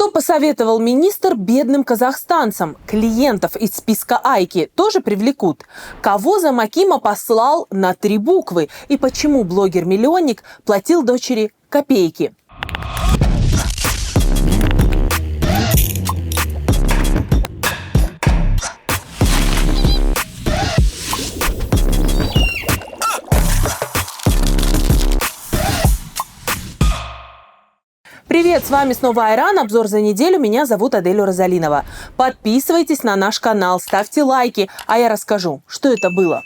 Что посоветовал министр бедным казахстанцам? Клиентов из списка Айки тоже привлекут? Кого Замакима послал на 3 буквы? И почему блогер-миллионник платил дочери копейки? Привет, с вами снова Айран. Обзор за неделю. Меня зовут Адель Розалинова. Подписывайтесь на наш канал, ставьте лайки, а я расскажу, что это было.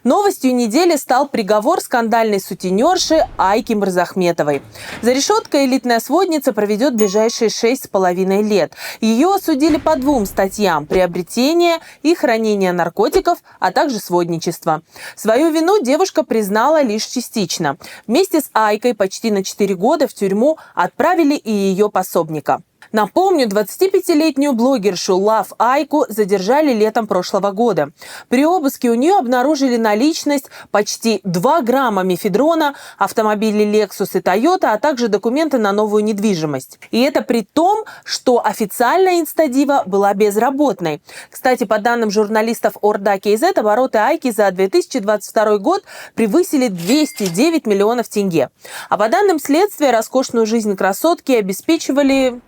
Новостью недели стал приговор скандальной сутенерши Айки Мырзахметовой. За решеткой элитная сводница проведет ближайшие 6,5 лет. Ее осудили по 2 статьям – приобретение и хранение наркотиков, а также сводничество. Свою вину девушка признала лишь частично. Вместе с Айкой почти на 4 года в тюрьму отправили и ее пособника. Напомню, 25-летнюю блогершу Love Айку задержали летом прошлого года. При обыске у нее обнаружили наличность почти 2 грамма мефедрона, автомобили Lexus и Toyota, а также документы на новую недвижимость. И это при том, что официально инстадива была безработной. Кстати, по данным журналистов Орда КЗ, обороты Айки за 2022 год превысили 209 миллионов тенге. А по данным следствия, роскошную жизнь красотки обеспечивали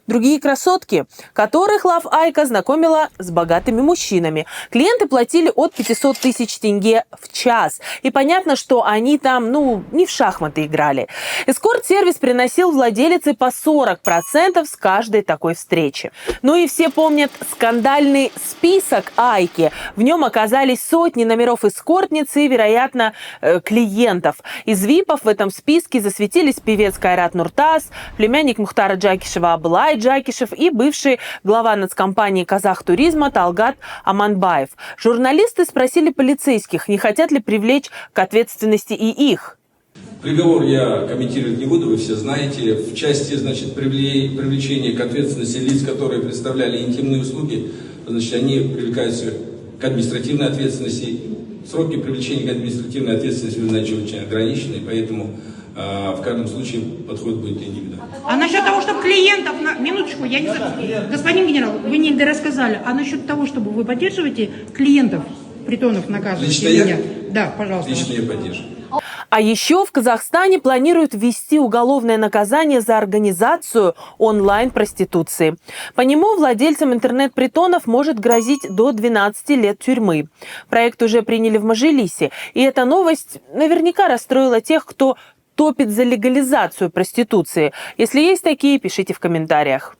другие красотки, которых Love Айка знакомила с богатыми мужчинами. Клиенты платили от 500 тысяч тенге в час. И понятно, что они там, не в шахматы играли. Эскорт-сервис приносил владелице по 40% с каждой такой встречи. Ну и все помнят скандальный список Айки. В нем оказались сотни номеров эскортниц и, вероятно, клиентов. Из ВИПов в этом списке засветились певец Кайрат Нуртас, племянник Мухтара Джакишева Абылай Джакишев и бывший глава нацкомпании «Казахтуризма» Талгат Аманбаев. Журналисты спросили полицейских, не хотят ли привлечь к ответственности и их. Приговор я комментировать не буду, вы все знаете. В части, привлечения к ответственности лиц, которые представляли интимные услуги, они привлекаются к административной ответственности. Сроки привлечения к административной ответственности, вы знаете, очень ограничены, поэтому в каждом случае подход будет индивидуальный. А насчет того, чтобы клиентов... Минуточку, я не знаю. Господин генерал, вы не рассказали. А насчет того, чтобы вы поддерживаете клиентов притонов наказывать? Лично я? Да, пожалуйста. Лично я поддерживаю. А еще в Казахстане планируют ввести уголовное наказание за организацию онлайн-проституции. По нему владельцам интернет-притонов может грозить до 12 лет тюрьмы. Проект уже приняли в Мажилисе. И эта новость наверняка расстроила тех, кто топит за легализацию проституции. Если есть такие, пишите в комментариях.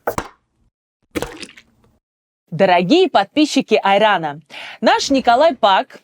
Дорогие подписчики Айрана, наш Николай Пак,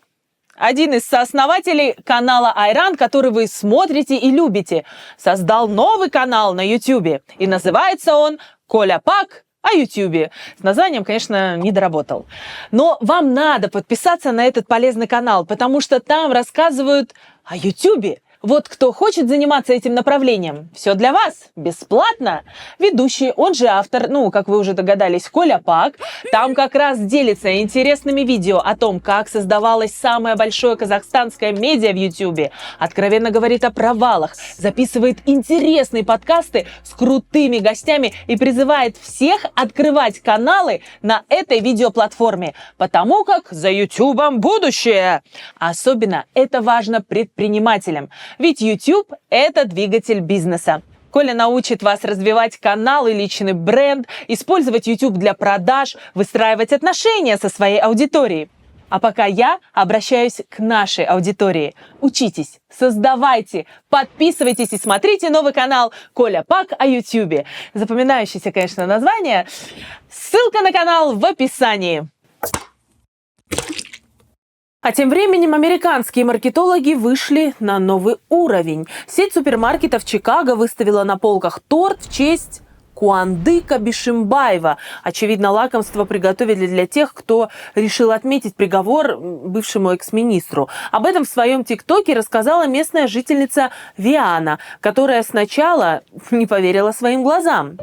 один из сооснователей канала Айран, который вы смотрите и любите, создал новый канал на YouTube. И называется он «Коля Пак о Ютубе». С названием, конечно, не доработал. Но вам надо подписаться на этот полезный канал, потому что там рассказывают о Ютубе. Вот кто хочет заниматься этим направлением, все для вас, бесплатно. Ведущий, он же автор, как вы уже догадались, Коля Пак, там как раз делится интересными видео о том, как создавалось самое большое казахстанское медиа в Ютубе, откровенно говорит о провалах, записывает интересные подкасты с крутыми гостями и призывает всех открывать каналы на этой видеоплатформе, потому как за Ютубом будущее. Особенно это важно предпринимателям. Ведь YouTube – это двигатель бизнеса. Коля научит вас развивать канал и личный бренд, использовать YouTube для продаж, выстраивать отношения со своей аудиторией. А пока я обращаюсь к нашей аудитории. Учитесь, создавайте, подписывайтесь и смотрите новый канал Коля Пак о YouTube. Запоминающееся, конечно, название. Ссылка на канал в описании. А тем временем американские маркетологи вышли на новый уровень. Сеть супермаркетов Чикаго выставила на полках торт в честь Куандыка Бишимбаева. Очевидно, лакомство приготовили для тех, кто решил отметить приговор бывшему экс-министру. Об этом в своем ТикТоке рассказала местная жительница Виана, которая сначала не поверила своим глазам.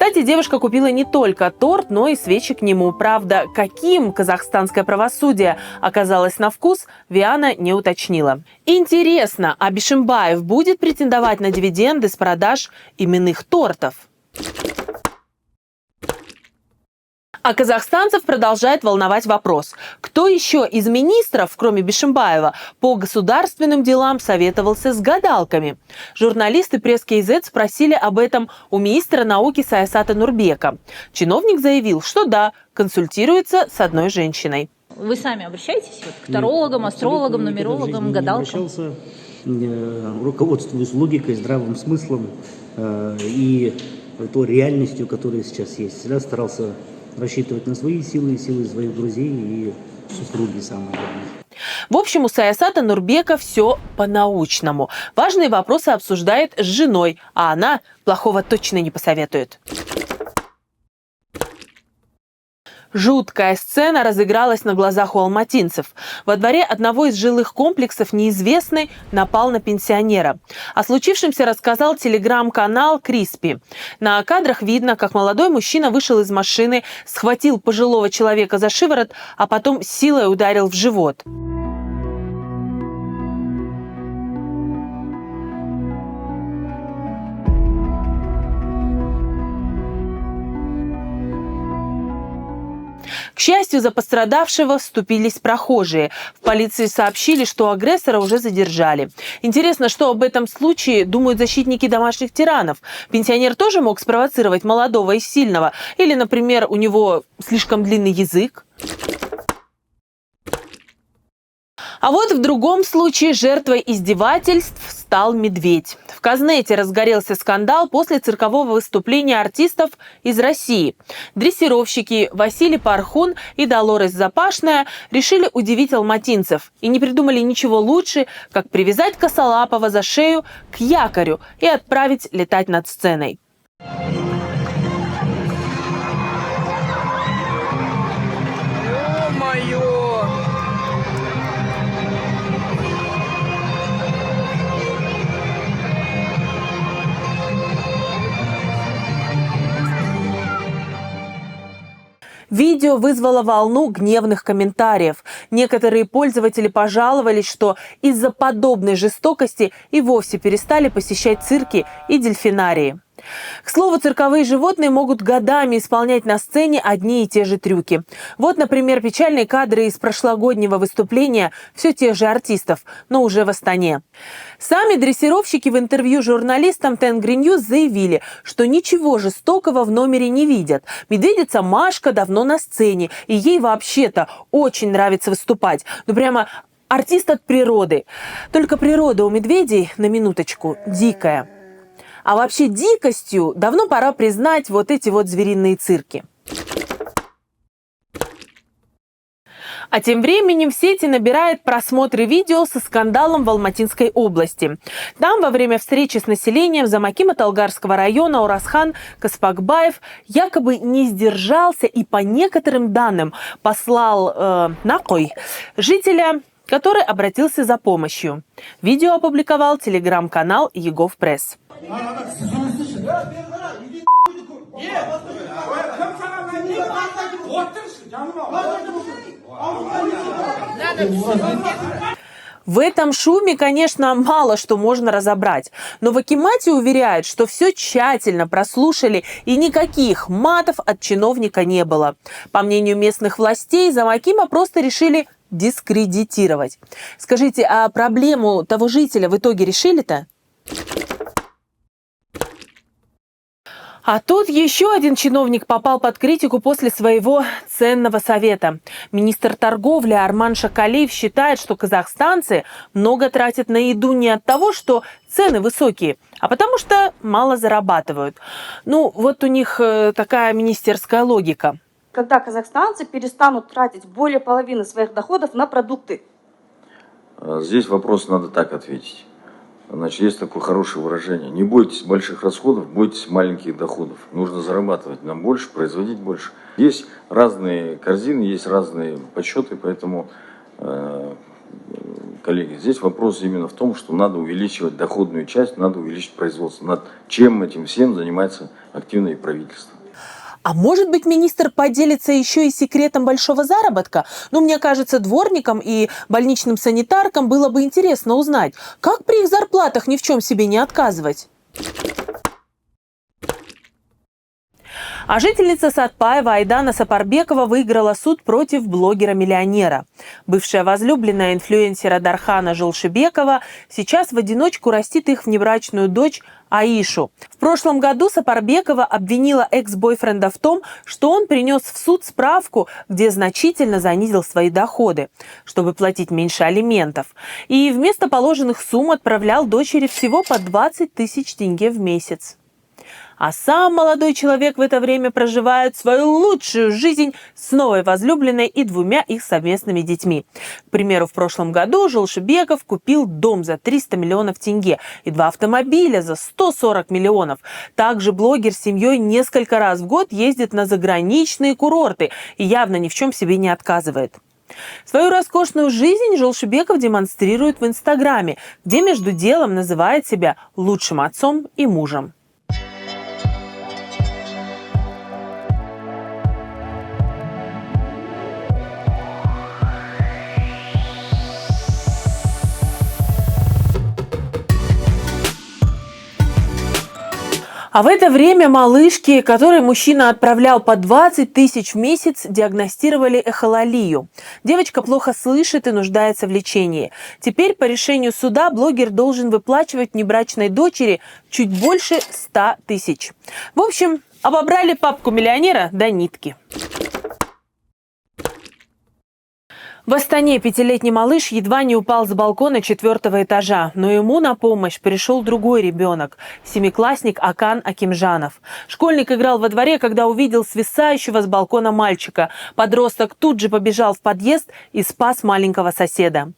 Кстати, девушка купила не только торт, но и свечи к нему. Правда, каким казахстанское правосудие оказалось на вкус, Виана не уточнила. Интересно, а Бишимбаев будет претендовать на дивиденды с продаж именных тортов? А казахстанцев продолжает волновать вопрос, кто еще из министров, кроме Бишимбаева, по государственным делам советовался с гадалками? Журналисты пресс-КЗ спросили об этом у министра науки Саясата Нурбека. Чиновник заявил, что да, консультируется с одной женщиной. Вы сами обращаетесь к тарологам, астрологам, нумерологам, гадалкам? Руководствуюсь логикой, здравым смыслом и той реальностью, которая сейчас есть. Всегда старался рассчитывать на свои силы, силы своих друзей и супруги, самое главное. В общем, у Саясата Нурбека все по-научному. Важные вопросы обсуждает с женой, а она плохого точно не посоветует. Жуткая сцена разыгралась на глазах у алматинцев. Во дворе одного из жилых комплексов неизвестный напал на пенсионера. О случившемся рассказал телеграм-канал «Криспи». На кадрах видно, как молодой мужчина вышел из машины, схватил пожилого человека за шиворот, а потом силой ударил в живот. К счастью, за пострадавшего вступились прохожие. В полиции сообщили, что агрессора уже задержали. Интересно, что об этом случае думают защитники домашних тиранов. Пенсионер тоже мог спровоцировать молодого и сильного? Или, например, у него слишком длинный язык? А вот в другом случае жертвой издевательств стал медведь. В Казнете разгорелся скандал после циркового выступления артистов из России. Дрессировщики Василий Пархун и Долорес Запашная решили удивить алматинцев и не придумали ничего лучше, как привязать косолапого за шею к якорю и отправить летать над сценой. Видео вызвало волну гневных комментариев. Некоторые пользователи пожаловались, что из-за подобной жестокости и вовсе перестали посещать цирки и дельфинарии. К слову, цирковые животные могут годами исполнять на сцене одни и те же трюки. Вот, например, печальные кадры из прошлогоднего выступления все тех же артистов, но уже в Астане. Сами дрессировщики в интервью журналистам Тенгри Ньюс заявили, что ничего жестокого в номере не видят. Медведица Машка давно на сцене, и ей вообще-то очень нравится выступать. Ну прямо артист от природы. Только природа у медведей, на минуточку, дикая. А вообще дикостью давно пора признать вот эти вот звериные цирки. А тем временем в сети набирает просмотры видео со скандалом в Алматинской области. Там во время встречи с населением замакима Талгарского района Орасхан Каспакбаев якобы не сдержался и по некоторым данным послал нахуй жителя, который обратился за помощью. Видео опубликовал телеграм-канал Егов Пресс. В этом шуме, конечно, мало что можно разобрать. Но в акимате уверяют, что все тщательно прослушали и никаких матов от чиновника не было. По мнению местных властей, замакима просто решили дискредитировать. Скажите, а проблему того жителя в итоге решили-то? А тут еще один чиновник попал под критику после своего ценного совета. Министр торговли Арман Шакалиев считает, что казахстанцы много тратят на еду не от того, что цены высокие, а потому что мало зарабатывают. Ну, вот у них такая министерская логика. Когда казахстанцы перестанут тратить более половины своих доходов на продукты? Здесь вопрос надо так ответить. Значит, есть такое хорошее выражение. Не бойтесь больших расходов, бойтесь маленьких доходов. Нужно зарабатывать нам больше, производить больше. Есть разные корзины, есть разные подсчеты, поэтому коллеги, здесь вопрос именно в том, что надо увеличивать доходную часть, надо увеличить производство. Над чем этим всем занимается активно и правительство. А может быть, министр поделится еще и секретом большого заработка? Ну, мне кажется, дворникам и больничным санитаркам было бы интересно узнать, как при их зарплатах ни в чем себе не отказывать. А жительница Сатпаева Айдана Сапарбекова выиграла суд против блогера-миллионера. Бывшая возлюбленная инфлюенсера Дархана Жолшибекова сейчас в одиночку растит их внебрачную дочь Аишу. В прошлом году Сапарбекова обвинила экс-бойфренда в том, что он принес в суд справку, где значительно занизил свои доходы, чтобы платить меньше алиментов. И вместо положенных сумм отправлял дочери всего по 20 тысяч тенге в месяц. А сам молодой человек в это время проживает свою лучшую жизнь с новой возлюбленной и 2 их совместными детьми. К примеру, в прошлом году Жолшибеков купил дом за 300 миллионов тенге и 2 автомобиля за 140 миллионов. Также блогер с семьей несколько раз в год ездит на заграничные курорты и явно ни в чем себе не отказывает. Свою роскошную жизнь Жолшибеков демонстрирует в Инстаграме, где между делом называет себя лучшим отцом и мужем. А в это время малышке, которой мужчина отправлял по 20 тысяч в месяц, диагностировали эхололию. Девочка плохо слышит и нуждается в лечении. Теперь по решению суда блогер должен выплачивать внебрачной дочери чуть больше 100 тысяч. В общем, обобрали папку миллионера до нитки. В Астане 5-летний малыш едва не упал с балкона 4-го этажа, но ему на помощь пришел другой ребенок – 7-классник Акан Акимжанов. Школьник играл во дворе, когда увидел свисающего с балкона мальчика. Подросток тут же побежал в подъезд и спас маленького соседа.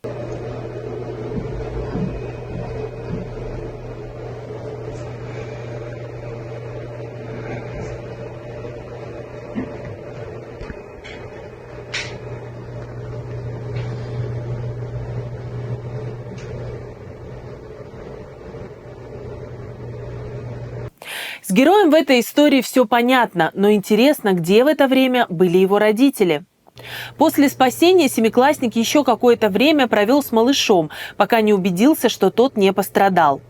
С героем в этой истории все понятно, но интересно, где в это время были его родители. После спасения 7-классник еще какое-то время провел с малышом, пока не убедился, что тот не пострадал.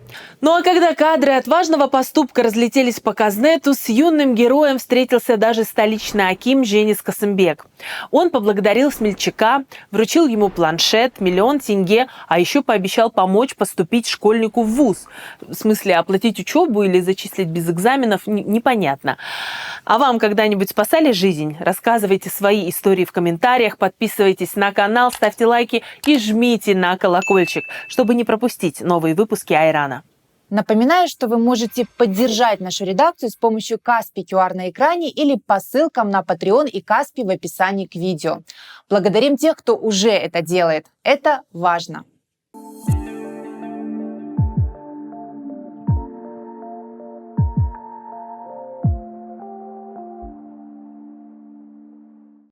Ну а когда кадры отважного поступка разлетелись по Казнету, с юным героем встретился даже столичный аким Женис Касымбек. Он поблагодарил смельчака, вручил ему планшет, 1 000 000 тенге, а еще пообещал помочь поступить школьнику в вуз. В смысле, оплатить учебу или зачислить без экзаменов – непонятно. А вам когда-нибудь спасали жизнь? Рассказывайте свои истории в комментариях, подписывайтесь на канал, ставьте лайки и жмите на колокольчик, чтобы не пропустить новые выпуски Айрана. Напоминаю, что вы можете поддержать нашу редакцию с помощью Каспи QR на экране или по ссылкам на Patreon и Каспи в описании к видео. Благодарим тех, кто уже это делает. Это важно.